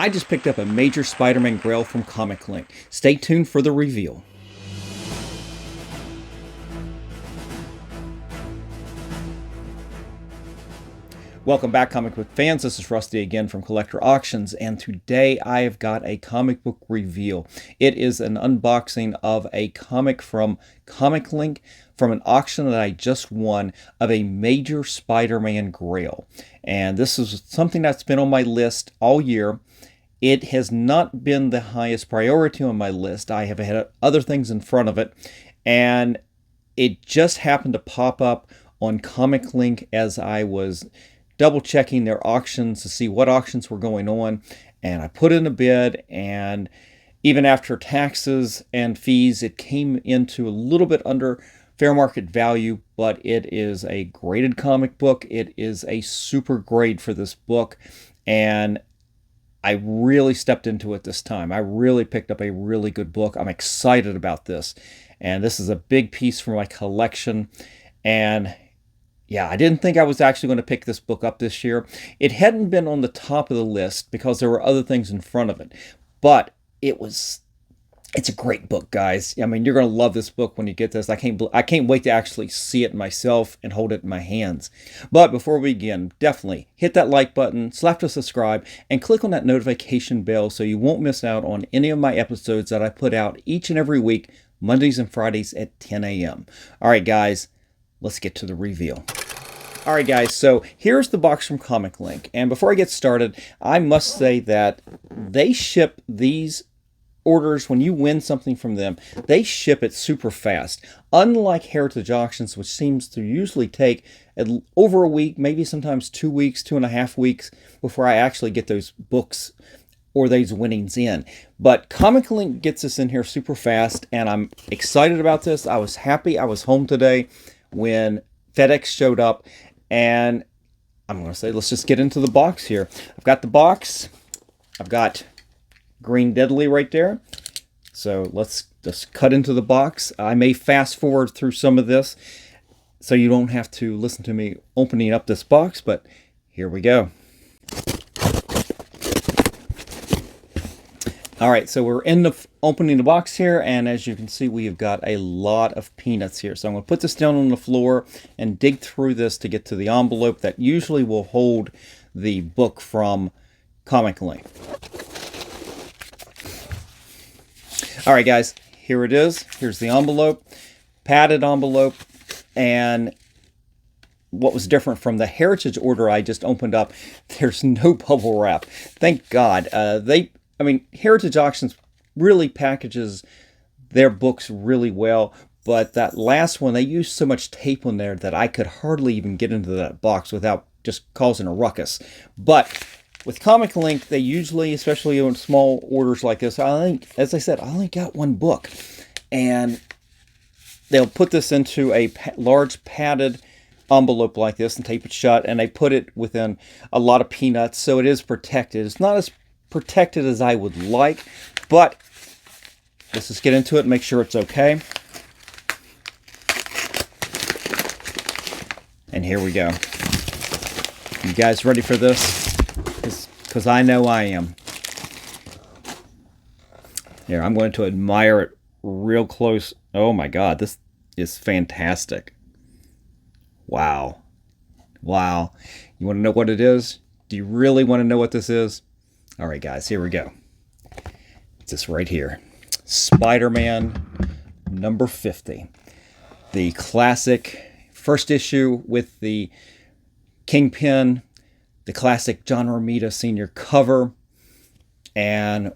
I just picked up a major Spider-Man Grail from Comic Link. Stay tuned for the reveal. Welcome back, comic book fans. This is Rusty again from Collector Auctions, and today I have got a comic book reveal. It is an unboxing of a comic from Comic Link from an auction that I just won of a major Spider-Man Grail. And this is something that's been on my list all year. It has not been the highest priority on my list. I have had other things in front of it, and it just happened to pop up on Comic Link as I was double checking their auctions to see what auctions were going on, and I put in a bid, and even after taxes and fees it came into a little bit under fair market value, but it is a graded comic book. It is a super grade for this book, and I really stepped into it this time. I really picked up a really good book. I'm excited about this, and this is a big piece for my collection. And yeah, I didn't think I was actually going to pick this book up this year. It hadn't been on the top of the list because there were other things in front of it. But it's a great book, guys. I mean, you're going to love this book when you get this. I can't wait to actually see it myself and hold it in my hands. But before we begin, definitely hit that like button, slap the subscribe, and click on that notification bell so you won't miss out on any of my episodes that I put out each and every week, Mondays and Fridays at 10 a.m. All right, guys, let's get to the reveal. Alright guys, so here's the box from Comic Link, and before I get started, I must say that they ship these orders, when you win something from them, they ship it super fast. Unlike Heritage Auctions, which seems to usually take over a week, maybe sometimes 2 weeks, 2.5 weeks, before I actually get those books or those winnings in. But Comic Link gets us in here super fast, and I'm excited about this. I was happy I was home today when FedEx showed up, and I'm going to say, let's just get into the box here. I've got the box. I've got Green Deadly right there. So let's just cut into the box. I may fast forward through some of this so you don't have to listen to me opening up this box, but here we go. All right, so we're in the opening the box here, and as you can see, we have got a lot of peanuts here. So I'm going to put this down on the floor and dig through this to get to the envelope that usually will hold the book from Comic Link. All right, guys, here it is. Here's the envelope, padded envelope, and what was different from the Heritage order I just opened up, there's no bubble wrap. Thank God. Heritage Auctions really packages their books really well, but that last one, they used so much tape on there that I could hardly even get into that box without just causing a ruckus. But with Comic Link, they usually, especially on small orders like this, I think, as I said, I only got one book, and they'll put this into a large padded envelope like this and tape it shut, and they put it within a lot of peanuts, so it is protected. It's not as protected as I would like, but let's just get into it and make sure it's okay. And here we go. You guys ready for this? Because I know I am. Here, I'm going to admire it real close. Oh my God, this is fantastic. Wow. Wow. You want to know what it is? Do you really want to know what this is? All right, guys, here we go. It's this right here. Spider-Man number 50. The classic first issue with the Kingpin, the classic John Romita Sr. cover. And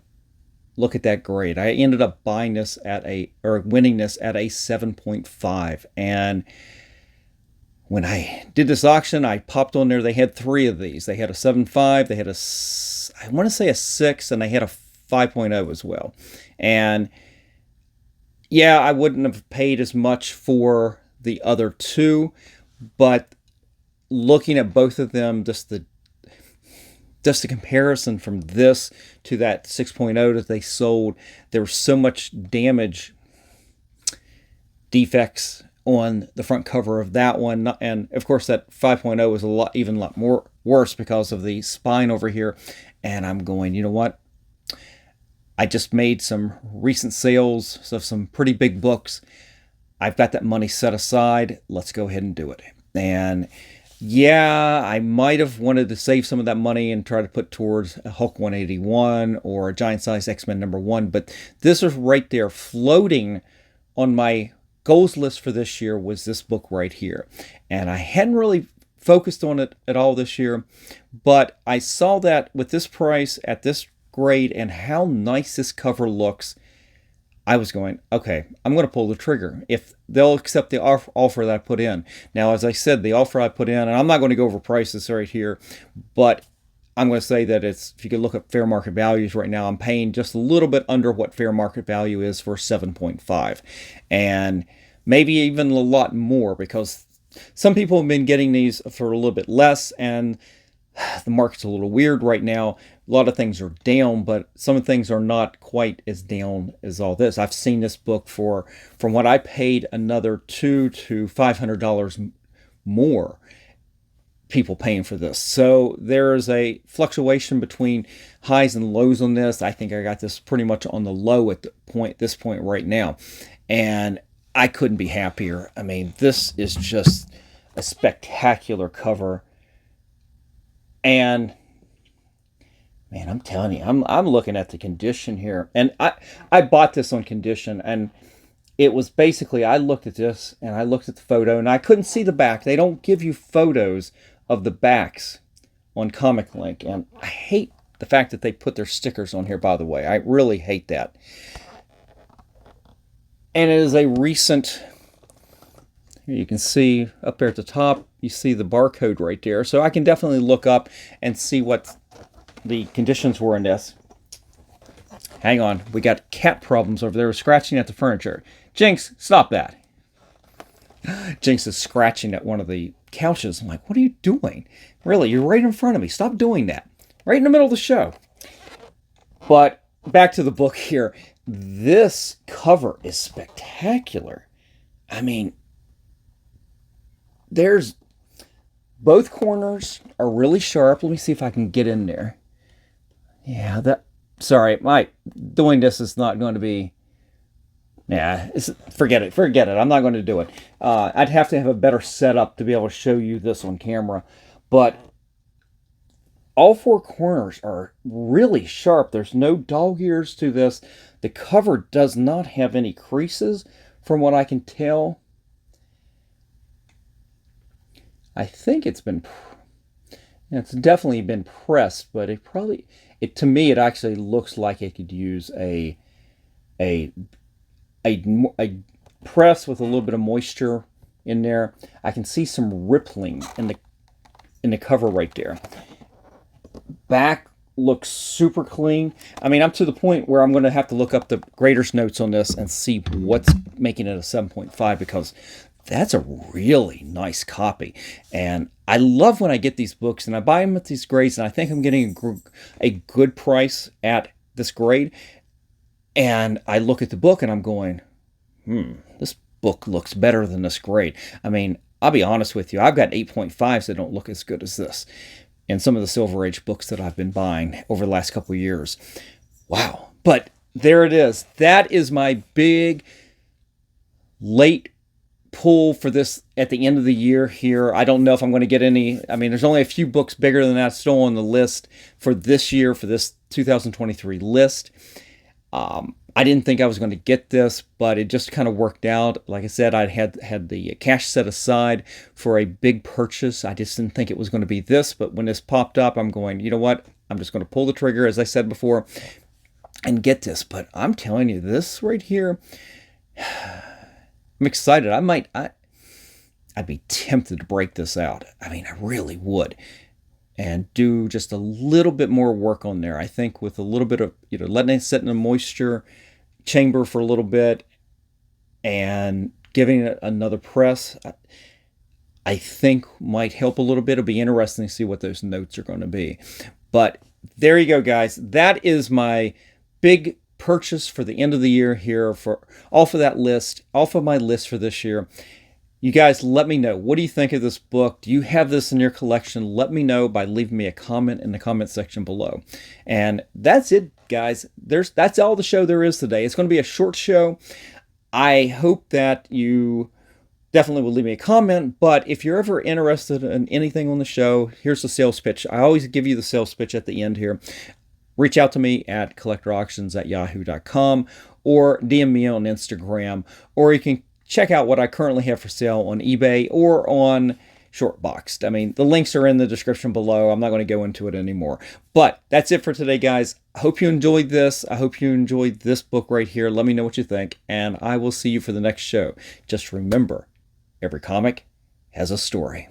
look at that grade. I ended up buying this winning this at a 7.5. And when I did this auction, I popped on there. They had 3 of these. They had a 7.5, they had I want to say a 6, and they had a 5.0 as well. And yeah, I wouldn't have paid as much for the other 2, but looking at both of them, just the comparison from this to that 6.0 that they sold, there was so much damage, defects on the front cover of that one. And of course that 5.0 is even a lot more worse because of the spine over here. And I'm going, you know what? I just made some recent sales of some pretty big books. I've got that money set aside. Let's go ahead and do it. And yeah, I might have wanted to save some of that money and try to put towards a Hulk 181 or a Giant Size X-Men #1. But this is right there floating on my goals list for this year, was this book right here. And I hadn't really focused on it at all this year, but I saw that with this price at this grade and how nice this cover looks, I was going, okay, I'm going to pull the trigger if they'll accept the offer that I put in. Now, as I said, the offer I put in, and I'm not going to go over prices right here, but I'm going to say that it's, if you could look at fair market values right now, I'm paying just a little bit under what fair market value is for 7.5. And maybe even a lot more, because some people have been getting these for a little bit less, and the market's a little weird right now. A lot of things are down, but some things are not quite as down as all this. I've seen this book for, from what I paid, another $200 to $500 more people paying for this. So there is a fluctuation between highs and lows on this. I think I got this pretty much on the low at this point right now. And I couldn't be happier. I mean, this is just a spectacular cover. And man, I'm telling you, I'm looking at the condition here. And I bought this on condition, and it was basically, I looked at this and I looked at the photo and I couldn't see the back. They don't give you photos of the backs on Comic Link. And I hate the fact that they put their stickers on here, by the way. I really hate that. And it is a recent, you can see up there at the top, you see the barcode right there. So I can definitely look up and see what the conditions were in this. Hang on, we got cat problems over there, scratching at the furniture. Jinx, stop that. Jinx is scratching at one of the couches. I'm like, what are you doing? Really, you're right in front of me. Stop doing that. Right in the middle of the show. But back to the book here. This cover is spectacular. I mean, there's both corners are really sharp. Let me see if I can get in there. Yeah, sorry, doing this is not going to be, yeah, forget it. I'm not going to do it. I'd have to have a better setup to be able to show you this on camera. But all four corners are really sharp. There's no dog ears to this. The cover does not have any creases from what I can tell. I think it's definitely been pressed, but to me, it actually looks like it could use a press with a little bit of moisture in there. I can see some rippling in the cover right there. Back looks super clean. I mean, I'm to the point where I'm going to have to look up the grader's notes on this and see what's making it a 7.5, because that's a really nice copy. And I love when I get these books and I buy them at these grades, and I think I'm getting a good price at this grade. And I look at the book and I'm going, this book looks better than this grade. I mean, I'll be honest with you. I've got 8.5s that don't look as good as this. And some of the Silver Age books that I've been buying over the last couple of years. Wow. But there it is. That is my big late pull for this at the end of the year here. I don't know if I'm going to get any. I mean, there's only a few books bigger than that still on the list for this year, for this 2023 list. I didn't think I was going to get this, but it just kind of worked out. Like I said, I had the cash set aside for a big purchase. I just didn't think it was going to be this, but when this popped up, I'm going, you know what? I'm just going to pull the trigger, as I said before, and get this. But I'm telling you, this right here, I'm excited. I'd be tempted to break this out. I mean, I really would. And do just a little bit more work on there. I think with a little bit of, letting it sit in a moisture chamber for a little bit and giving it another press, I think might help a little bit. It'll be interesting to see what those notes are going to be. But there you go, guys. That is my big purchase for the end of the year here, for off of my list for this year. You guys, let me know. What do you think of this book? Do you have this in your collection? Let me know by leaving me a comment in the comment section below. And that's it, guys. That's all the show there is today. It's going to be a short show. I hope that you definitely will leave me a comment, but if you're ever interested in anything on the show, here's the sales pitch. I always give you the sales pitch at the end here. Reach out to me at collectorauctions@yahoo.com or DM me on Instagram, or you can check out what I currently have for sale on eBay or on Shortboxed. I mean, the links are in the description below. I'm not going to go into it anymore. But that's it for today, guys. I hope you enjoyed this. I hope you enjoyed this book right here. Let me know what you think, and I will see you for the next show. Just remember, every comic has a story.